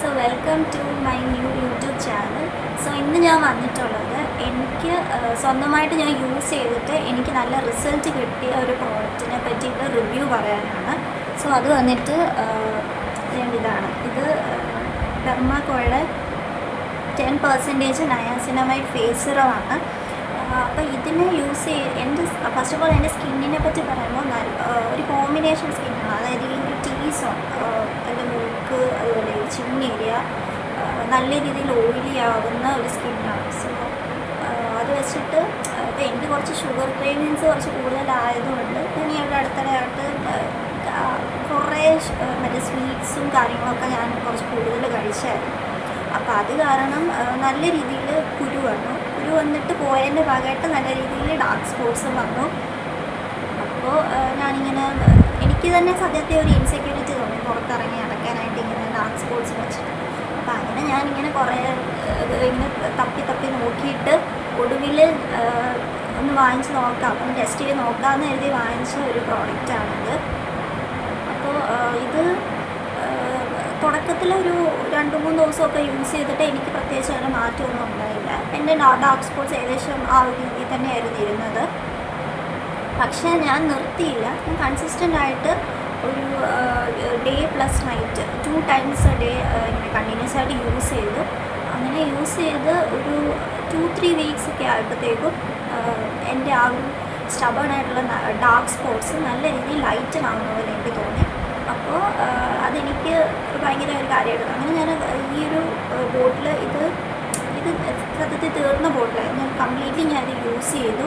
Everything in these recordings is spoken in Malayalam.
So welcome to my new YouTube channel. So ഇന്ന് ഞാൻ വന്നിട്ടുള്ളത് എനിക്ക് സ്വന്തമായിട്ട് ഞാൻ യൂസ് ചെയ്തിട്ട് എനിക്ക് നല്ല റിസൾട്ട് കിട്ടിയ ഒരു പ്രോഡക്റ്റിനെ പറ്റിയിട്ട് റിവ്യൂ പറയാനാണ്. സോ അത് വന്നിട്ട് ഇതാണ്. ഇത് ഡെർമാക്കോയുടെ 10% നയാസിനമൈഡ് ഫേസ് സിറമാണ്. അപ്പോൾ ഇതിനെ യൂസ് എൻ്റെ ഫസ്റ്റ് ഓഫ് ഓൾ എൻ്റെ സ്കിന്നിനെ പറ്റി പറയുമ്പോൾ ഒരു കോമ്പിനേഷൻ സ്കിന്നാണ്. അതായത് ഈ ടീസോ എൻ്റെ മൂക്ക് അതുപോലെ ചിൻ ഏരിയ നല്ല രീതിയിൽ ഓയിലി ആകുന്ന ഒരു സ്കിന്നാണ്. സോ അത് വെച്ചിട്ട് ഇപ്പോൾ എനിക്ക് കുറച്ച് ഷുഗർ ക്രേവിങ്സ് കുറച്ച് കൂടുതലായതുകൊണ്ട് ഞാൻ ഈ അടുത്തിടെയായിട്ട് കുറേ മറ്റേ സ്വീറ്റ്സും കാര്യങ്ങളൊക്കെ ഞാൻ കുറച്ച് കൂടുതൽ കഴിച്ചായിരുന്നു. അപ്പോൾ അത് കാരണം നല്ല രീതിയിൽ കുരു വന്നിട്ട് പോയതിൻ്റെ ഭാഗമായിട്ട് നല്ല രീതിയിൽ ഡാർക്ക് സ്പോട്ട്സും വന്നു. അപ്പോൾ ഞാനിങ്ങനെ എനിക്ക് തന്നെ സത്യത്തിൽ ഒരു ഇൻസെക്യൂരിറ്റി തോന്നി പുറത്തിറങ്ങി നടക്കാനായിട്ട് ഇങ്ങനെ ഡാർക്ക് സ്പോട്ട്സ് വെച്ചിട്ട്. അപ്പോൾ അങ്ങനെ ഞാനിങ്ങനെ കുറേ ഇങ്ങനെ തപ്പി നോക്കിയിട്ട് ഒടുവിൽ ഒന്ന് വാങ്ങിച്ച് നോക്കാം, ഒന്ന് ടെസ്റ്റ് ചെയ്ത് നോക്കാമെന്ന് എഴുതി വാങ്ങിച്ച ഒരു പ്രോഡക്റ്റാണിത്. അപ്പോൾ ഇത് തുടക്കത്തിലൊരു 2-3 ദിവസമൊക്കെ യൂസ് ചെയ്തിട്ട് എനിക്ക് പ്രത്യേകിച്ച് അങ്ങനെ മാറ്റമൊന്നും ഉണ്ടായില്ല. എൻ്റെ ഡാർക്ക് സ്പോട്ട്സ് ഏകദേശം ആ ഒരു രീതിയിൽ തന്നെയായിരുന്നു ഇരുന്നത്. പക്ഷേ ഞാൻ നിർത്തിയില്ല. ഞാൻ കൺസിസ്റ്റൻ്റ് ആയിട്ട് ഒരു day plus night 2 times a day ഇങ്ങനെ കണ്ടിന്യൂസ് ആയിട്ട് യൂസ് ചെയ്തു. അങ്ങനെ യൂസ് ചെയ്ത് ഒരു 2-3 weeks ഒക്കെ ആയപ്പോഴത്തേക്കും എൻ്റെ ആ ഒരു സ്റ്റബേൺ ആയിട്ടുള്ള ഡാർക്ക് സ്പോട്ട്സ് നല്ല രീതിയിൽ ലൈറ്റൻ ആവുന്ന പോലെ എനിക്ക് തോന്നി. അപ്പോൾ അതെനിക്ക് ഭയങ്കര ഒരു കാര്യമായിരുന്നു. അങ്ങനെ ഞാൻ ഈ ഒരു ബോട്ടിൽ ഇത് സത്യത്തിൽ തീർന്ന ബോട്ടിലായിരുന്നു. ഞാൻ കംപ്ലീറ്റ്ലി ഞാനത് യൂസ് ചെയ്തു.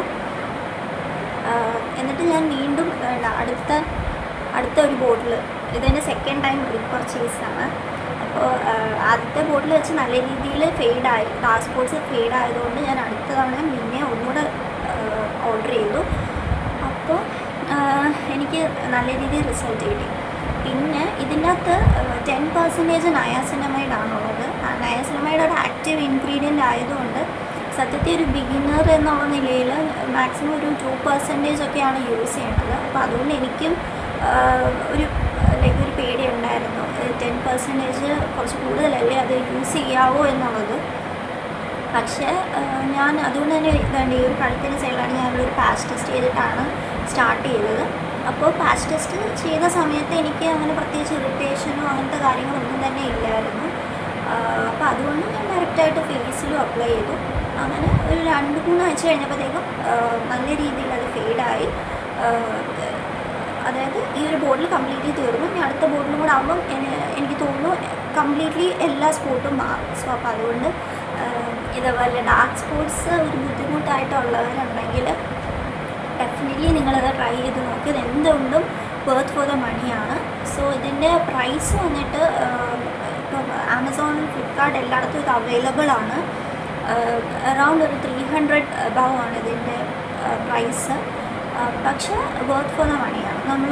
എന്നിട്ട് ഞാൻ വീണ്ടും അടുത്ത ഒരു ബോട്ടിൽ, ഇതെൻ്റെ സെക്കൻഡ് ടൈം റീപർച്ചേസാണ്. അപ്പോൾ ആദ്യത്തെ ബോട്ടിൽ വെച്ച് നല്ല രീതിയിൽ ഫെയ്ഡായി, ഡാർക്ക് സ്പോട്ട്സ് ഫെയ്ഡായതുകൊണ്ട് ഞാൻ അടുത്ത തവണ പിന്നെ ഒന്നുകൂടെ ഓർഡർ ചെയ്തു. അപ്പോൾ എനിക്ക് നല്ല രീതിയിൽ റിസൾട്ട് കിട്ടി. പിന്നെ ഇതിൻ്റെ അകത്ത് 10% നയാസിനമൈഡ് ആണുള്ളത്. നയാസിനമൈഡ് ഒരു ആക്റ്റീവ് ഇൻഗ്രീഡിയൻ്റ് ആയതുകൊണ്ട് സത്യത്തിൽ ഒരു ബിഗിനർ എന്നുള്ള നിലയിൽ മാക്സിമം ഒരു 2% ഒക്കെയാണ് യൂസ് ചെയ്യേണ്ടത്. അപ്പോൾ അതുകൊണ്ട് എനിക്കും ഒരു പേടി ഉണ്ടായിരുന്നു, 10% കുറച്ച് കൂടുതലല്ലേ അത് യൂസ് ചെയ്യാവോ എന്നുള്ളത്. പക്ഷേ ഞാൻ അതുകൊണ്ട് തന്നെ ഇതാണ്ട് ഈ ഒരു കഴുത്തിൻ്റെ സൈഡിലാണ് ഞാനൊരു പാച്ച് ടെസ്റ്റ് ചെയ്തിട്ടാണ് സ്റ്റാർട്ട് ചെയ്തത്. അപ്പോൾ പാച്ച് ടെസ്റ്റ് ചെയ്ത സമയത്ത് എനിക്ക് അങ്ങനെ പ്രത്യേകിച്ച് ഇറിറ്റേഷനോ അങ്ങനത്തെ കാര്യങ്ങളൊന്നും തന്നെ ഇല്ലായിരുന്നു. അപ്പോൾ അതുകൊണ്ട് ഞാൻ ഡയറക്റ്റായിട്ട് ഫേസിലും അപ്ലൈ ചെയ്തു. അങ്ങനെ ഒരു 2-3 ആഴ്ച കഴിഞ്ഞപ്പോഴത്തേക്കും നല്ല രീതിയിൽ അത് ഫെയ്ഡായി. അതായത് ഈ ഒരു ബോട്ടിൽ കംപ്ലീറ്റ്ലി തീർന്നു. ഇനി അടുത്ത ബോട്ടിലും കൂടെ ആകുമ്പം എനിക്ക് തോന്നുന്നു കംപ്ലീറ്റ്ലി എല്ലാ സ്പോട്ടും മാറും. സോ അപ്പോൾ അതുകൊണ്ട് ഇതേപോലെ ഡാർക്ക് സ്പോട്ട്സ് ഒരു ബുദ്ധിമുട്ടായിട്ടുള്ളവരുണ്ടെങ്കിൽ ഡെഫിനറ്റ്ലി നിങ്ങളത് ട്രൈ ചെയ്ത് നോക്കി. ഇത് എന്തുകൊണ്ടും വർത്ത് ഫോർ ദ മണിയാണ്. സോ ഇതിൻ്റെ പ്രൈസ് വന്നിട്ട് ഇപ്പം ആമസോൺ, ഫ്ലിപ്കാർട്ട് എല്ലായിടത്തും ഇത് അവൈലബിൾ ആണ്. അറൗണ്ട് ഒരു 300 above ആണ് ഇതിൻ്റെ പ്രൈസ്. പക്ഷേ വർത്ത് ഫോർ ദ മണിയാണ്. നമ്മൾ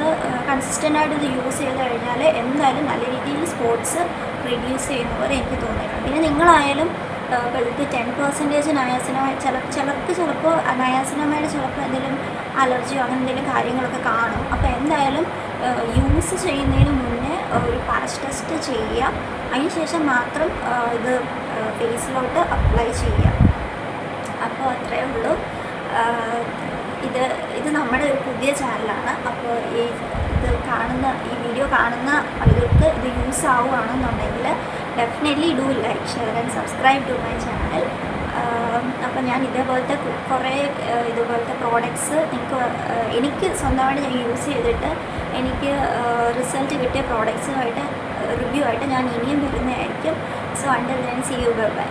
കൺസിസ്റ്റൻ്റായിട്ട് ഇത് യൂസ് ചെയ്ത് കഴിഞ്ഞാൽ എന്തായാലും നല്ല രീതിയിൽ സ്പോട്ട്സ് റിഡ്യൂസ് ചെയ്യുന്ന പോലെ എനിക്ക് തോന്നിയിട്ടുണ്ട്. പിന്നെ നിങ്ങളായാലും ഇത് 10% നയാസിനമൈഡ് ചിലർക്ക് ചിലപ്പോൾ നയാസിനമൈഡ് ചിലപ്പോൾ എന്തെങ്കിലും അലർജിയോ അങ്ങനെ എന്തെങ്കിലും കാര്യങ്ങളൊക്കെ കാണും. അപ്പോൾ എന്തായാലും യൂസ് ചെയ്യുന്നതിന് മുന്നേ ഒരു പാച്ച് ടെസ്റ്റ് ചെയ്യുക. അതിനുശേഷം മാത്രം ഇത് ഫേസിലോട്ട് അപ്ലൈ ചെയ്യുക. അപ്പോൾ അത്രയേ ഉള്ളൂ. ഇത് നമ്മുടെ ഒരു പുതിയ ചാനലാണ്. അപ്പോൾ ഈ വീഡിയോ കാണുന്ന ആളുകൾക്ക് ഇത് യൂസ് ആവുകയാണെന്നുണ്ടെങ്കിൽ definitely do like, share and subscribe to my channel. അപ്പോൾ ഞാൻ ഇതേപോലത്തെ കുറേ ഇതുപോലത്തെ പ്രോഡക്ട്സ് എനിക്ക് സ്വന്തമായിട്ട് ഞാൻ യൂസ് ചെയ്തിട്ട് എനിക്ക് റിസൾട്ട് കിട്ടിയ പ്രോഡക്ട്സുമായിട്ട് റിവ്യൂ ആയിട്ട് ഞാൻ ഇനിയും വരുന്നതായിരിക്കും. So until then see you bye by.